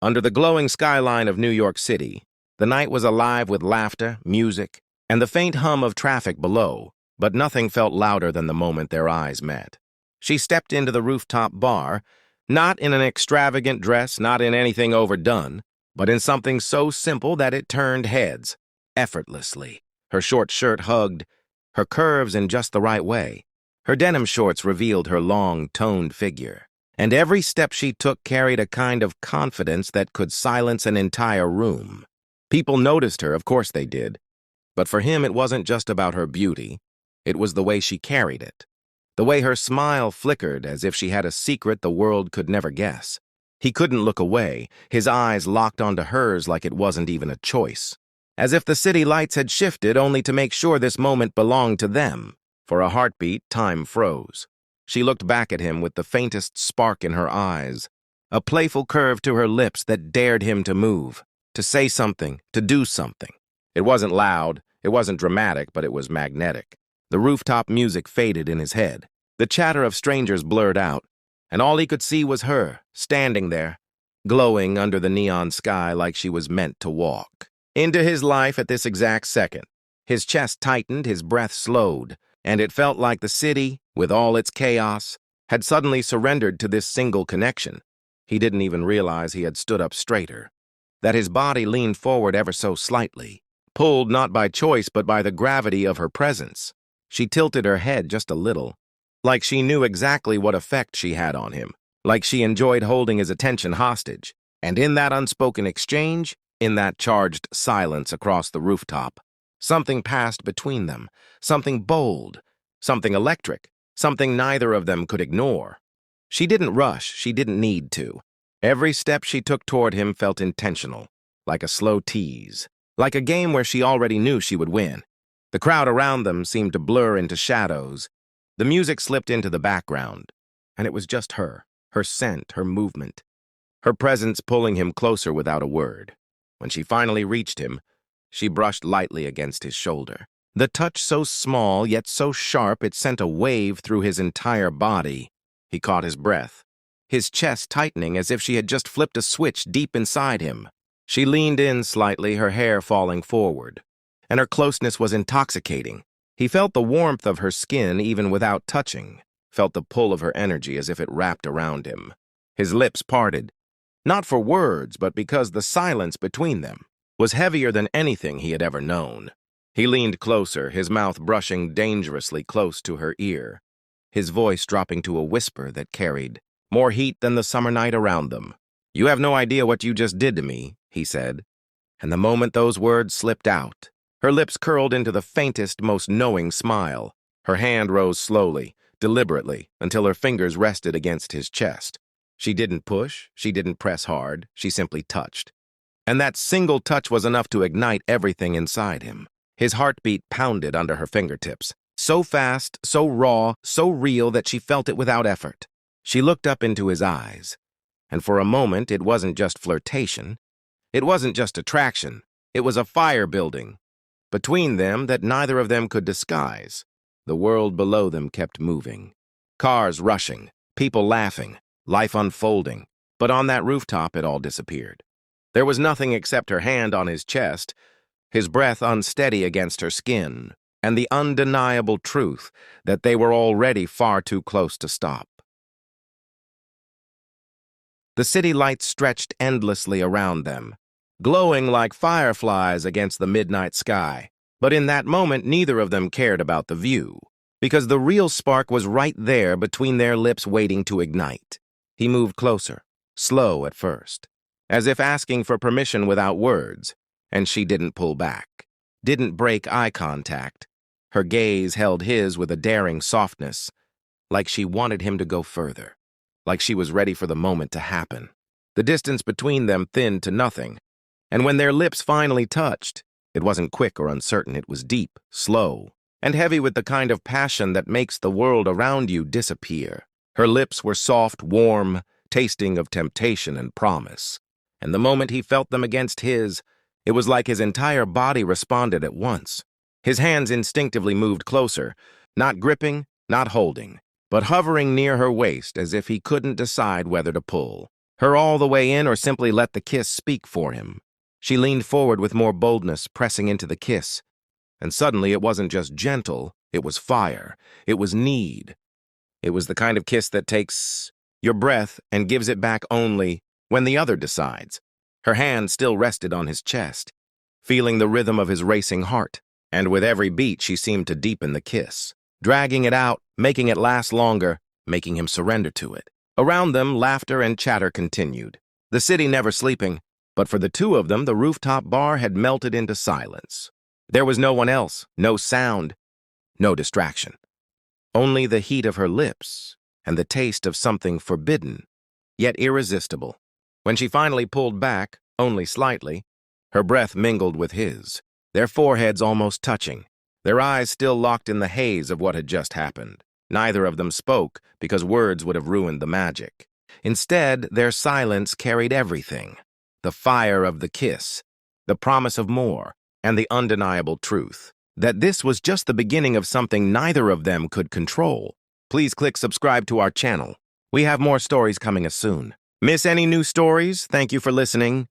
Under the glowing skyline of New York City, the night was alive with laughter, music, and the faint hum of traffic below, but nothing felt louder than the moment their eyes met. She stepped into the rooftop bar, not in an extravagant dress, not in anything overdone, but in something so simple that it turned heads, effortlessly. Her short shirt hugged her curves in just the right way. Her denim shorts revealed her long, toned figure, and every step she took carried a kind of confidence that could silence an entire room. People noticed her, of course they did, but for him it wasn't just about her beauty, it was the way she carried it. The way her smile flickered as if she had a secret the world could never guess. He couldn't look away, his eyes locked onto hers like it wasn't even a choice. As if the city lights had shifted only to make sure this moment belonged to them. For a heartbeat, time froze. She looked back at him with the faintest spark in her eyes, a playful curve to her lips that dared him to move, to say something, to do something. It wasn't loud, it wasn't dramatic, but it was magnetic. The rooftop music faded in his head. The chatter of strangers blurred out, and all he could see was her, standing there, glowing under the neon sky like she was meant to walk into his life at this exact second. His chest tightened, his breath slowed, and it felt like the city, with all its chaos, had suddenly surrendered to this single connection. He didn't even realize he had stood up straighter, that his body leaned forward ever so slightly, pulled not by choice but by the gravity of her presence. She tilted her head just a little, like she knew exactly what effect she had on him, like she enjoyed holding his attention hostage. And in that unspoken exchange, in that charged silence across the rooftop, something passed between them, something bold, something electric, something neither of them could ignore. She didn't rush, she didn't need to. Every step she took toward him felt intentional, like a slow tease, like a game where she already knew she would win. The crowd around them seemed to blur into shadows. The music slipped into the background, and it was just her scent, her movement, her presence pulling him closer without a word. When she finally reached him, she brushed lightly against his shoulder. The touch so small, yet so sharp it sent a wave through his entire body. He caught his breath, his chest tightening as if she had just flipped a switch deep inside him. She leaned in slightly, her hair falling forward, and her closeness was intoxicating. He felt the warmth of her skin even without touching, felt the pull of her energy as if it wrapped around him. His lips parted, not for words, but because the silence between them was heavier than anything he had ever known. He leaned closer, his mouth brushing dangerously close to her ear, his voice dropping to a whisper that carried more heat than the summer night around them. "You have no idea what you just did to me," he said. And the moment those words slipped out, her lips curled into the faintest, most knowing smile. Her hand rose slowly, deliberately, until her fingers rested against his chest. She didn't push, she didn't press hard, she simply touched. And that single touch was enough to ignite everything inside him. His heartbeat pounded under her fingertips, so fast, so raw, so real that she felt it without effort. She looked up into his eyes, and for a moment it wasn't just flirtation, it wasn't just attraction, it was a fire building between them that neither of them could disguise. The world below them kept moving. Cars rushing, people laughing, life unfolding, but on that rooftop it all disappeared. There was nothing except her hand on his chest, his breath unsteady against her skin, and the undeniable truth that they were already far too close to stop. The city lights stretched endlessly around them, glowing like fireflies against the midnight sky. But in that moment, neither of them cared about the view, because the real spark was right there between their lips waiting to ignite. He moved closer, slow at first, as if asking for permission without words, and she didn't pull back, didn't break eye contact. Her gaze held his with a daring softness, like she wanted him to go further, like she was ready for the moment to happen. The distance between them thinned to nothing, and when their lips finally touched, it wasn't quick or uncertain, it was deep, slow, and heavy with the kind of passion that makes the world around you disappear. Her lips were soft, warm, tasting of temptation and promise, and the moment he felt them against his, it was like his entire body responded at once. His hands instinctively moved closer, not gripping, not holding, but hovering near her waist as if he couldn't decide whether to pull. Her all the way in or simply let the kiss speak for him. She leaned forward with more boldness, pressing into the kiss. And suddenly it wasn't just gentle, it was fire. It was need. It was the kind of kiss that takes your breath and gives it back only when the other decides. Her hand still rested on his chest, feeling the rhythm of his racing heart. And with every beat, she seemed to deepen the kiss, dragging it out, making it last longer, making him surrender to it. Around them, laughter and chatter continued. The city never sleeping, but for the two of them, the rooftop bar had melted into silence. There was no one else, no sound, no distraction. Only the heat of her lips and the taste of something forbidden, yet irresistible. When she finally pulled back, only slightly, her breath mingled with his, their foreheads almost touching, their eyes still locked in the haze of what had just happened. Neither of them spoke because words would have ruined the magic. Instead, their silence carried everything: the fire of the kiss, the promise of more, and the undeniable truth that this was just the beginning of something neither of them could control. Please click subscribe to our channel. We have more stories coming as soon. Miss any new stories? Thank you for listening.